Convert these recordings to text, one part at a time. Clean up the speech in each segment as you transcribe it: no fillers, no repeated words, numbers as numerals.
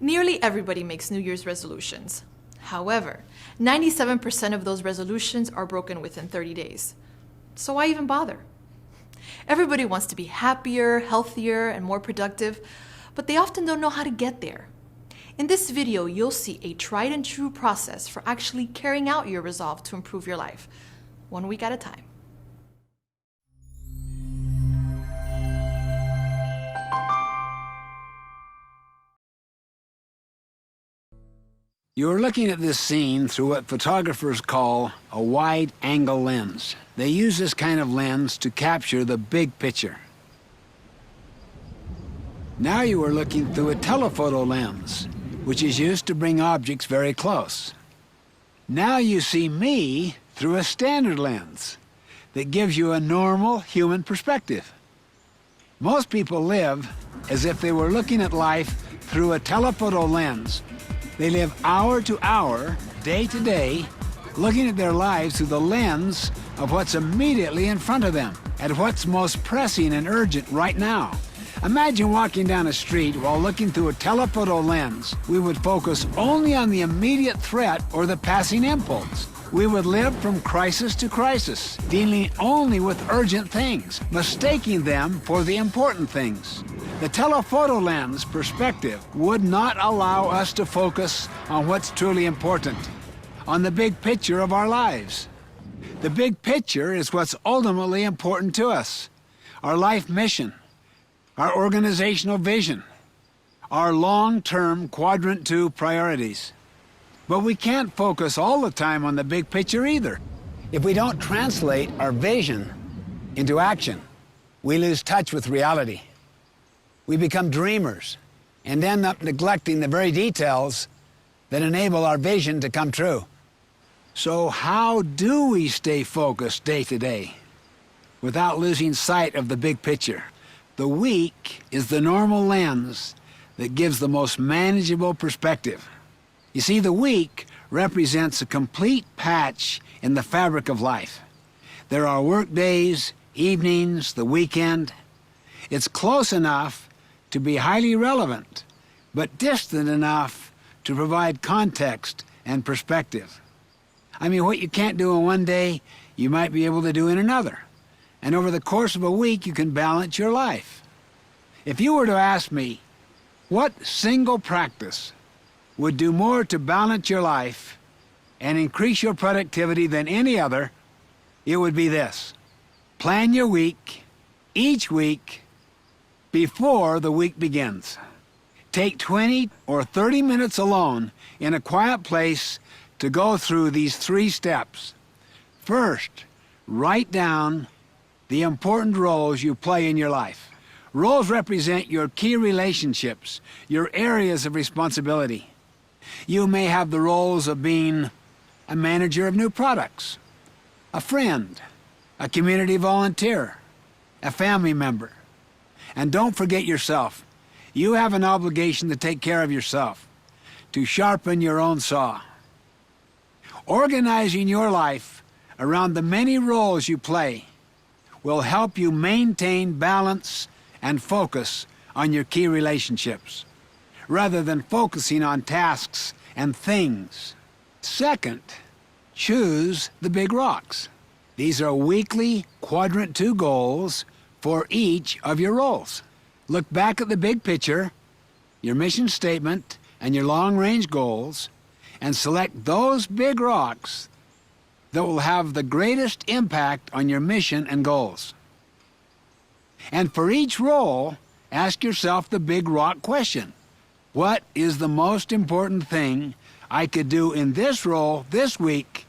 Nearly everybody makes New Year's resolutions. However, 97% of those resolutions are broken within 30 days. So why even bother? Everybody wants to be happier, healthier, and more productive, but they often don't know how to get there. In this video, you'll see a tried and true process for actually carrying out your resolve to improve your life, 1 week at a time. You're looking at this scene through what photographers call a wide-angle lens. They use this kind of lens to capture the big picture. Now you are looking through a telephoto lens, which is used to bring objects very close. Now you see me through a standard lens that gives you a normal human perspective. Most people live as if they were looking at life through a telephoto lens. They live hour to hour, day to day, looking at their lives through the lens of what's immediately in front of them, at what's most pressing and urgent right now. Imagine walking down a street while looking through a telephoto lens. We would focus only on the immediate threat or the passing impulse. We would live from crisis to crisis, dealing only with urgent things, mistaking them for the important things. The telephoto lens perspective would not allow us to focus on what's truly important, on the big picture of our lives. The big picture is what's ultimately important to us, our life mission, our organizational vision, our long-term Quadrant 2 priorities. But we can't focus all the time on the big picture either. If we don't translate our vision into action, we lose touch with reality. We become dreamers and end up neglecting the very details that enable our vision to come true. So how do we stay focused day to day without losing sight of the big picture? The week is the normal lens that gives the most manageable perspective. You see, the week represents a complete patch in the fabric of life. There are work days, evenings, the weekend. It's close enough to be highly relevant, but distant enough to provide context and perspective. I mean, what you can't do in one day, you might be able to do in another. And over the course of a week, you can balance your life. If you were to ask me, what single practice would do more to balance your life and increase your productivity than any other, it would be this. Plan your week, each week, before the week begins. Take 20 or 30 minutes alone in a quiet place to go through these 3 steps. First, write down the important roles you play in your life. Roles represent your key relationships, your areas of responsibility. You may have the roles of being a manager of new products, a friend, a community volunteer, a family member. And don't forget yourself. You have an obligation to take care of yourself, to sharpen your own saw. Organizing your life around the many roles you play will help you maintain balance and focus on your key relationships, rather than focusing on tasks and things. Second, choose the big rocks. These are weekly Quadrant 2 goals for each of your roles. Look back at the big picture, your mission statement, and your long-range goals, and select those big rocks that will have the greatest impact on your mission and goals. And for each role, ask yourself the big rock question. What is the most important thing I could do in this role this week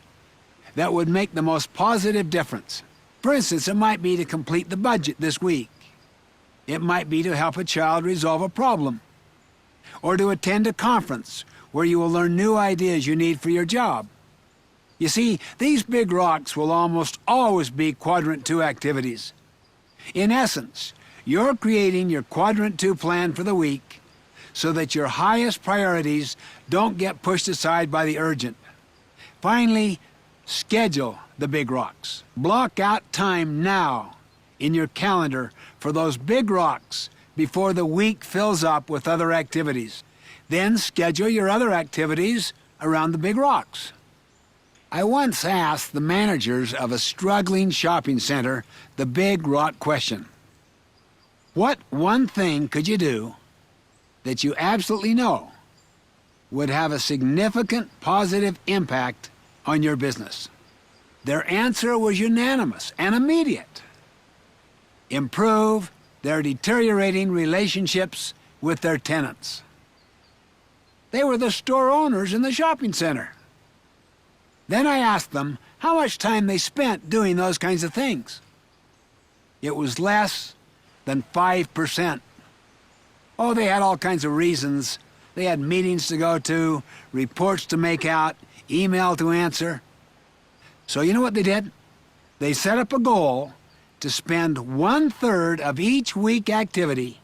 that would make the most positive difference? For instance, it might be to complete the budget this week. It might be to help a child resolve a problem, or to attend a conference where you will learn new ideas you need for your job. You see, these big rocks will almost always be Quadrant 2 activities. In essence, you're creating your Quadrant 2 plan for the week so that your highest priorities don't get pushed aside by the urgent. Finally, schedule the big rocks. Block out time now in your calendar for those big rocks before the week fills up with other activities. Then schedule your other activities around the big rocks. I once asked the managers of a struggling shopping center the big rock question. What one thing could you do that you absolutely know would have a significant positive impact on your business? Their answer was unanimous and immediate. Improve their deteriorating relationships with their tenants. They were the store owners in the shopping center. Then I asked them how much time they spent doing those kinds of things. It was less than 5%. Oh, they had all kinds of reasons. They had meetings to go to, reports to make out, email to answer. So you know what they did? They set up a goal to spend 1/3 of each week activity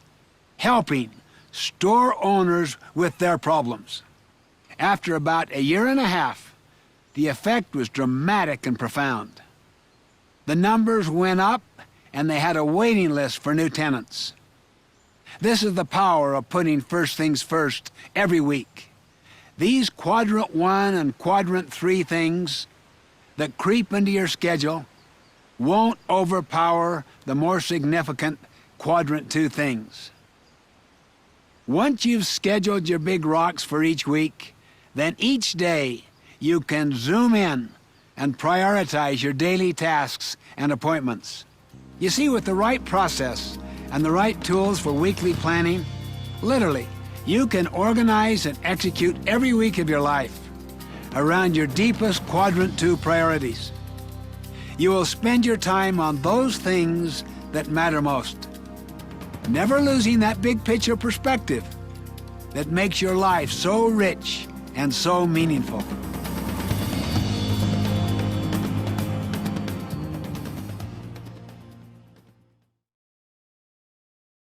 helping store owners with their problems. After about a year and a half, the effect was dramatic and profound. The numbers went up, and they had a waiting list for new tenants. This is the power of putting first things first every week. These quadrant 1 and quadrant 3 things that creep into your schedule won't overpower the more significant quadrant 2 things. Once you've scheduled your big rocks for each week, then each day you can zoom in and prioritize your daily tasks and appointments. You see, with the right process and the right tools for weekly planning, literally, you can organize and execute every week of your life around your deepest quadrant 2 priorities. You will spend your time on those things that matter most, never losing that big picture perspective that makes your life so rich and so meaningful.